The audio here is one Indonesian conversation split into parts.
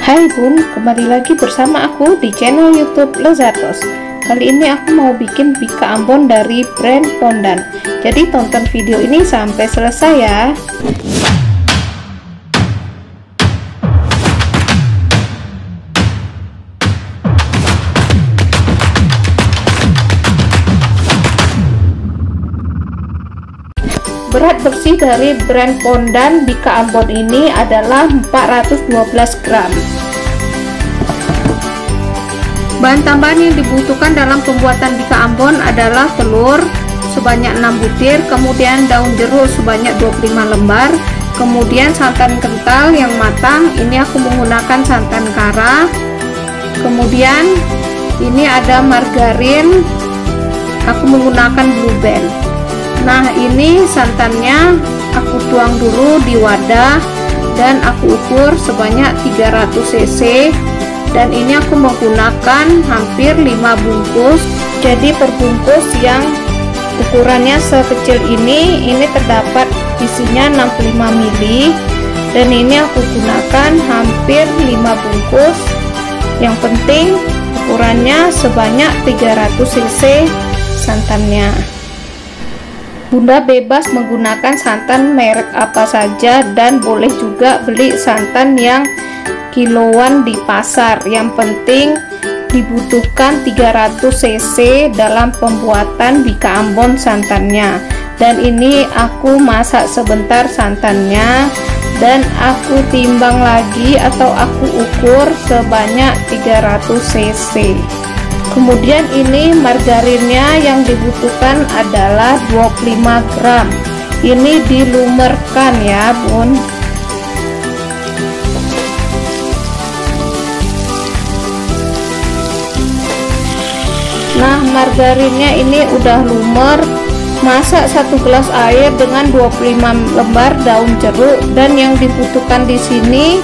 Hai Bun, kembali lagi bersama aku di channel YouTube Lezatos. Kali ini aku mau bikin bika Ambon dari brand Pondan. Jadi tonton video ini sampai selesai ya. Berat bersih dari brand Pondan bika Ambon ini adalah 412 gram. Bahan tambahan yang dibutuhkan dalam pembuatan bika Ambon adalah telur sebanyak 6 butir, kemudian daun jeruk sebanyak 25 lembar, kemudian santan kental yang matang, ini aku menggunakan santan kara, kemudian ini ada margarin, aku menggunakan Blue Band. Nah, ini santannya aku tuang dulu di wadah dan aku ukur sebanyak 300 cc, dan ini aku menggunakan hampir 5 bungkus. Jadi per bungkus yang ukurannya sekecil ini terdapat isinya 65 ml, dan ini aku gunakan hampir 5 bungkus. Yang penting ukurannya sebanyak 300 cc santannya. Bunda bebas menggunakan santan merek apa saja dan boleh juga beli santan yang kiloan di pasar. Yang penting dibutuhkan 300 cc dalam pembuatan bika Ambon santannya. Dan ini aku masak sebentar santannya dan aku timbang lagi atau aku ukur sebanyak 300 cc. Kemudian ini margarinnya yang dibutuhkan adalah 25 gram. Ini dilumerkan ya Bun. Nah, margarinnya ini udah lumer. Masak 1 gelas air dengan 25 lembar daun jeruk, dan yang dibutuhkan di sini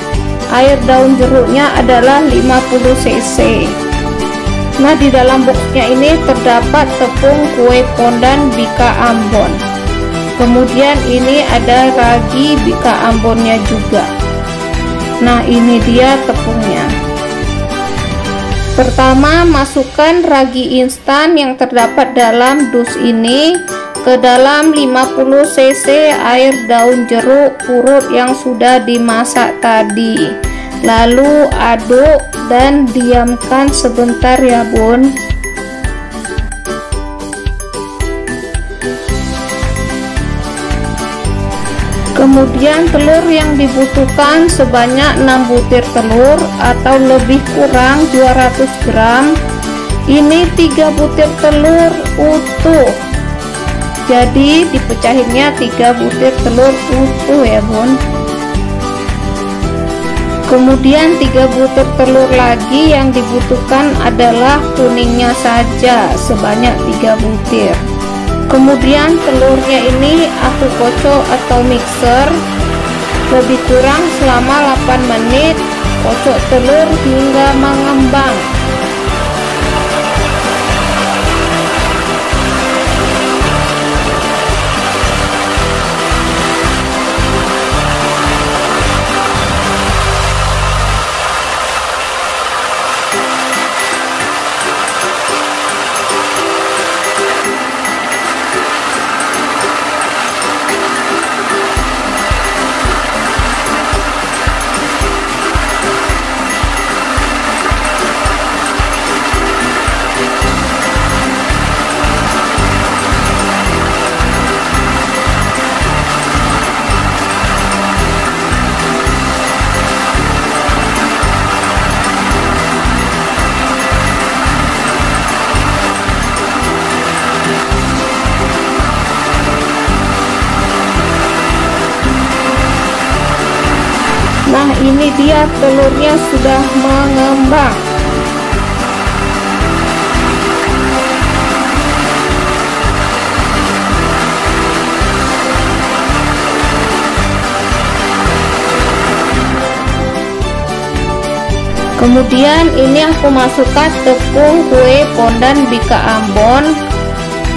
air daun jeruknya adalah 50 cc. Nah, di dalam boxnya ini terdapat tepung kue Pondan bika Ambon. Kemudian ini ada ragi bika Ambonnya juga. Nah, ini dia tepungnya. Pertama, masukkan ragi instan yang terdapat dalam dus ini ke dalam 50 cc air daun jeruk purut yang sudah dimasak tadi. Lalu aduk dan diamkan sebentar ya Bun. Kemudian telur yang dibutuhkan sebanyak 6 butir telur atau lebih kurang 200 gram. Ini 3 butir telur utuh, jadi dipecahinnya 3 butir telur utuh ya Bun. Kemudian 3 butir telur lagi yang dibutuhkan adalah kuningnya saja sebanyak 3 butir. Kemudian telurnya ini aku kocok atau mixer lebih kurang selama 8 menit. Kocok telur hingga mengembang. Nah, ini dia telurnya sudah mengembang. Kemudian ini aku masukkan tepung kue Pondan bika Ambon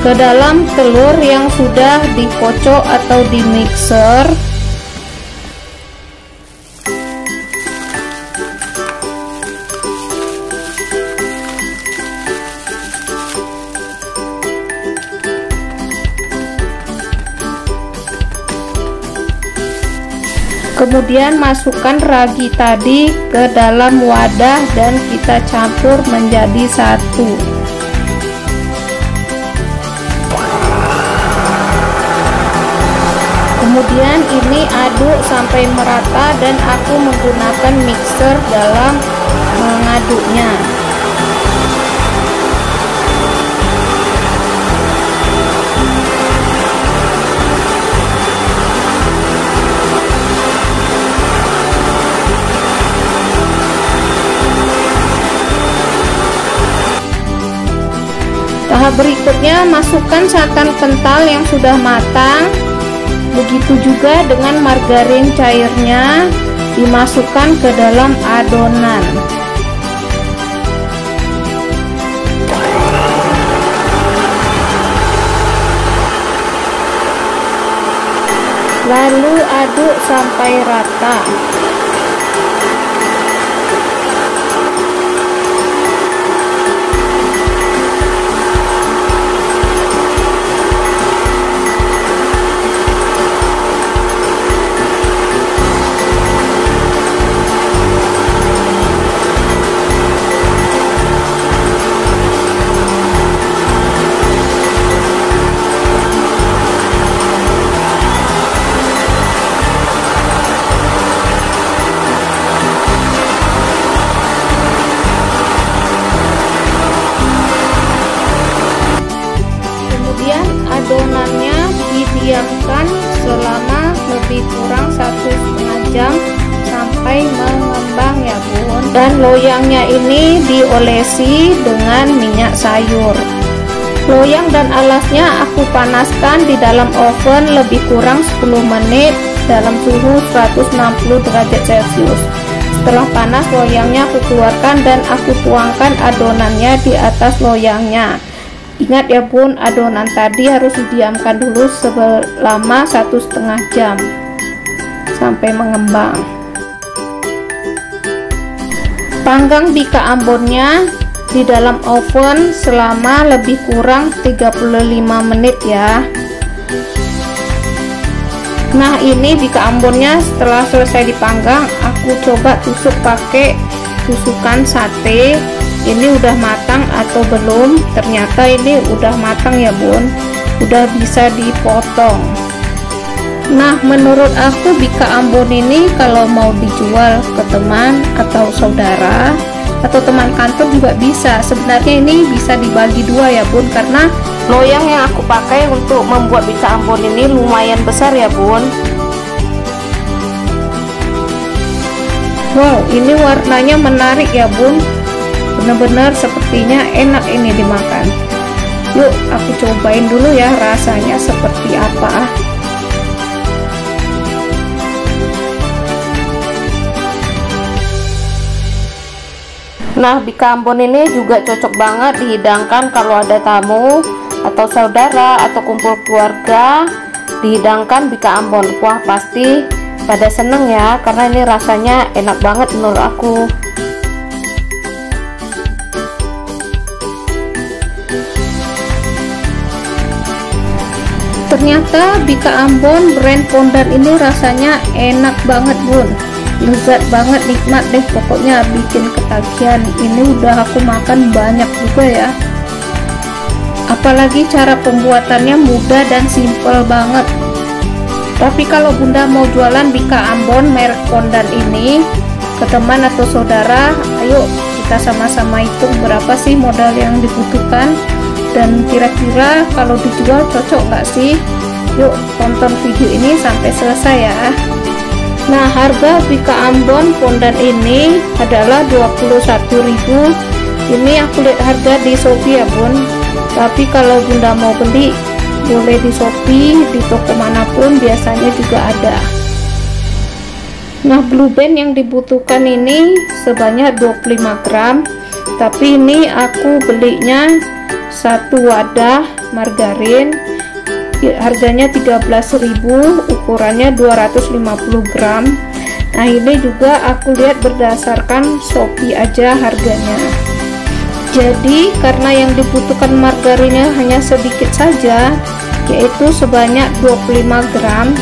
ke dalam telur yang sudah dikocok atau di mixer. Kemudian masukkan ragi tadi ke dalam wadah dan kita campur menjadi satu. Kemudian ini aduk sampai merata dan aku menggunakan mixer dalam mengaduknya. Tahap berikutnya, masukkan santan kental yang sudah matang. Begitu juga dengan margarin cairnya, dimasukkan ke dalam adonan. Lalu aduk sampai rata. Adonannya didiamkan selama lebih kurang 1,5 jam sampai mengembang ya bun. Dan loyangnya ini diolesi dengan minyak sayur. Loyang dan alasnya aku panaskan di dalam oven lebih kurang 10 menit dalam suhu 160 derajat Celcius. Setelah panas, loyangnya aku keluarkan dan aku tuangkan adonannya di atas loyangnya. Ingat ya bun, adonan tadi harus didiamkan dulu selama 1,5 jam sampai mengembang. Panggang bika ambonnya di dalam oven selama lebih kurang 35 menit ya. Nah, ini bika ambonnya setelah selesai dipanggang, aku coba tusuk pakai tusukan sate. Ini udah matang atau belum? Ternyata ini udah matang ya bun, udah bisa dipotong. Nah, menurut aku bika ambon ini kalau mau dijual ke teman atau saudara atau teman kantor juga bisa. Sebenarnya ini bisa dibagi dua ya bun, karena loyang yang aku pakai untuk membuat bika ambon ini lumayan besar ya bun. Wow, ini warnanya menarik ya bun, benar-benar sepertinya enak ini dimakan. Yuk aku cobain dulu ya rasanya seperti apa. Nah, bika ambon ini juga cocok banget dihidangkan kalau ada tamu atau saudara atau kumpul keluarga. Dihidangkan bika ambon, wah pasti pada seneng ya, karena ini rasanya enak banget menurut aku. Ternyata bika ambon brand Pondan ini rasanya enak banget bun, lezat banget, nikmat deh pokoknya, bikin ketagihan. Ini udah aku makan banyak juga ya, apalagi cara pembuatannya mudah dan simple banget. Tapi kalau bunda mau jualan bika ambon merek Pondan ini ke teman atau saudara, ayo kita sama-sama hitung berapa sih modal yang dibutuhkan dan kira-kira kalau dijual cocok nggak sih. Yuk tonton video ini sampai selesai ya. Nah, harga bika ambon Pondan ini adalah 21.000. Ini aku lihat harga di Shopee ya bun, tapi kalau bunda mau beli boleh di Shopee, di toko manapun biasanya juga ada. Nah, blue band yang dibutuhkan ini sebanyak 25 gram, tapi ini aku belinya satu wadah margarin, harganya 13.000, ukurannya 250 gram. Nah, ini juga aku lihat berdasarkan Shopee aja harganya. Jadi karena yang dibutuhkan margarinnya hanya sedikit saja, yaitu sebanyak 25 gram,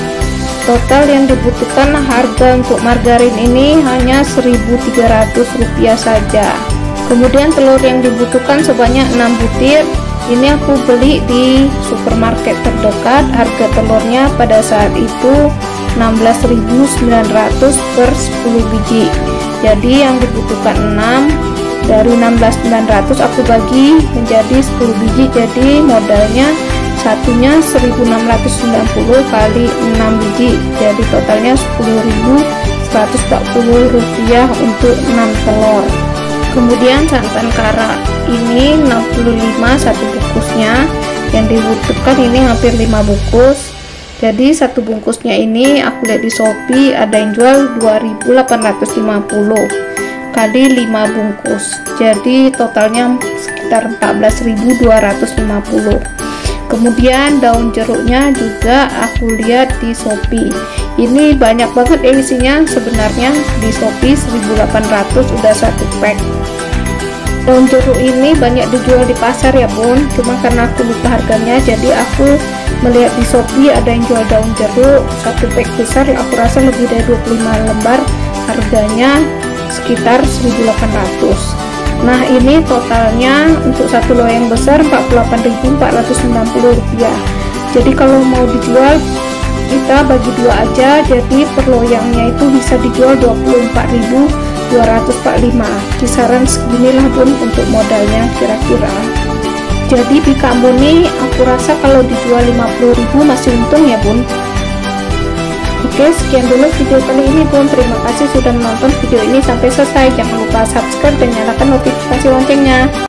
Total yang dibutuhkan harga untuk margarin ini hanya Rp1.300 saja. Kemudian telur yang dibutuhkan sebanyak 6 butir. Ini aku beli di supermarket terdekat. Harga telurnya pada saat itu 16.900 per 10 biji. Jadi yang dibutuhkan 6, dari 16.900 aku bagi menjadi 10 biji, jadi modalnya satunya 1.690 kali 6 biji, jadi totalnya Rp10.140 untuk 6 telur. Kemudian santan kara ini 65 satu bungkusnya, yang dibutuhkan ini hampir 5 bungkus. Jadi satu bungkusnya ini aku lihat di Shopee ada yang jual 2.850 kali 5 bungkus, jadi totalnya sekitar 14.250. Kemudian daun jeruknya juga aku lihat di Shopee, ini banyak banget ya isinya. Sebenarnya di Shopee 1.800 udah satu pack. Daun jeruk ini banyak dijual di pasar ya bun, cuma karena aku lupa harganya, jadi aku melihat di Shopee ada yang jual daun jeruk satu pack besar, aku rasa lebih dari 25 lembar, harganya sekitar 1.800. Nah ini totalnya untuk satu loyang besar Rp48.490. Jadi kalau mau dijual kita bagi dua aja, jadi per loyangnya itu bisa dijual 24.245. Kisaran seginilah bun untuk modalnya kira-kira. Jadi bika ambon ini aku rasa kalau dijual 50.000 masih untung ya bun. Oke, sekian dulu video kali ini bun. Terima kasih sudah menonton video ini sampai selesai. Jangan lupa subscribe dan nyalakan notifikasi loncengnya.